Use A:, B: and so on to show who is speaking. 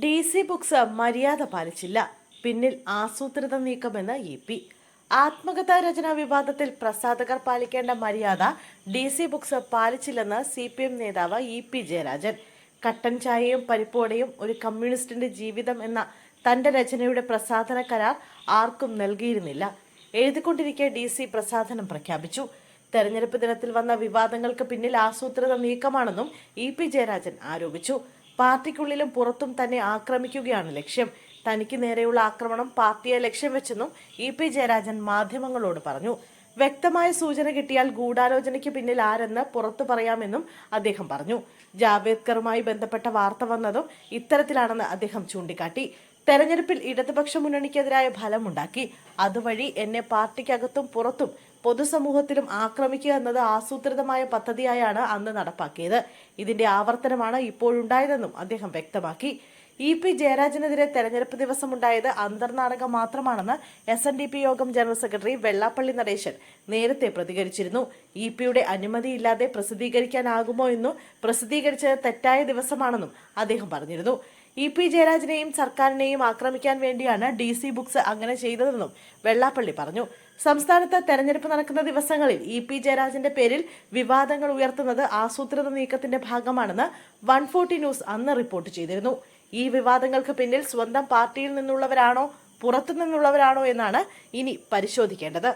A: DC books മര്യാദ പാലിച്ചില്ല, പിന്നിൽ ആസൂത്രിത നീക്കമെന്ന് EP. ആത്മകഥാ രചനാ വിവാദത്തിൽ പ്രസാധകർ പാലിക്കേണ്ട മര്യാദ DC ബുക്സ് പാലിച്ചില്ലെന്ന് CPM നേതാവ് EP ജയരാജൻ. കട്ടൻ ചായയും പരിപ്പോടയും ഒരു കമ്മ്യൂണിസ്റ്റിന്റെ ജീവിതം എന്ന തന്റെ രചനയുടെ പ്രസാധന കരാർ ആർക്കും നൽകിയിരുന്നില്ല. എഴുതിക്കൊണ്ടിരിക്കെ DC പ്രസാധനം പ്രഖ്യാപിച്ചു. തെരഞ്ഞെടുപ്പ് ദിനത്തിൽ വന്ന വിവാദങ്ങൾക്ക് പിന്നിൽ ആസൂത്രിത നീക്കമാണെന്നും EP ജയരാജൻ ആരോപിച്ചു. പാർട്ടിക്കുള്ളിലും പുറത്തും തന്നെ ആക്രമിക്കുകയാണ് ലക്ഷ്യം. തനിക്ക് നേരെയുള്ള ആക്രമണം പാർട്ടിയെ ലക്ഷ്യം വെച്ചെന്നും EP ജയരാജൻ മാധ്യമങ്ങളോട് പറഞ്ഞു. വ്യക്തമായ സൂചന കിട്ടിയാൽ ഗൂഢാലോചനയ്ക്ക് പിന്നിൽ ആരെന്ന് പുറത്തു പറയാമെന്നും അദ്ദേഹം പറഞ്ഞു. ജാവേദ്കറുമായി ബന്ധപ്പെട്ട വാർത്ത വന്നതും ഇത്തരത്തിലാണെന്ന് അദ്ദേഹം ചൂണ്ടിക്കാട്ടി. തെരഞ്ഞെടുപ്പിൽ ഇടതുപക്ഷ മുന്നണിക്കെതിരായ ഫലമുണ്ടാക്കി. അതുവഴി എന്നെ പാർട്ടിക്കകത്തും പുറത്തും പൊതുസമൂഹത്തിലും ആക്രമിക്കുക എന്നത് ആസൂത്രിതമായ പദ്ധതിയായാണ് അന്ന് നടപ്പാക്കിയത്. ഇതിന്റെ ആവർത്തനമാണ് ഇപ്പോഴുണ്ടായതെന്നും അദ്ദേഹം വ്യക്തമാക്കി. EP ജയരാജനെതിരെ തെരഞ്ഞെടുപ്പ് ദിവസമുണ്ടായത് അന്തർനാടകം മാത്രമാണെന്ന് SNDP യോഗം ജനറൽ സെക്രട്ടറി വെള്ളാപ്പള്ളി നടേശൻ നേരത്തെ പ്രതികരിച്ചിരുന്നു. EP അനുമതിയില്ലാതെ പ്രസിദ്ധീകരിക്കാനാകുമോ എന്നും പ്രസിദ്ധീകരിച്ചത് തെറ്റായ ദിവസമാണെന്നും അദ്ദേഹം പറഞ്ഞിരുന്നു. EP ജയരാജനെയും സർക്കാരിനെയും ആക്രമിക്കാൻ വേണ്ടിയാണ് DC ബുക്സ് അങ്ങനെ ചെയ്തതെന്നും വെള്ളാപ്പള്ളി പറഞ്ഞു. സംസ്ഥാനത്ത് തെരഞ്ഞെടുപ്പ് നടക്കുന്ന ദിവസങ്ങളിൽ EP ജയരാജന്റെ പേരിൽ വിവാദങ്ങൾ ഉയർത്തുന്നത് ആസൂത്രിത നീക്കത്തിന്റെ ഭാഗമാണെന്ന് 140 ന്യൂസ് അന്ന് റിപ്പോർട്ട് ചെയ്തിരുന്നു. ഈ വിവാദങ്ങൾക്ക് പിന്നിൽ സ്വന്തം പാർട്ടിയിൽ നിന്നുള്ളവരാണോ പുറത്തു നിന്നുള്ളവരാണോ എന്നാണ് ഇനി പരിശോധിക്കേണ്ടത്.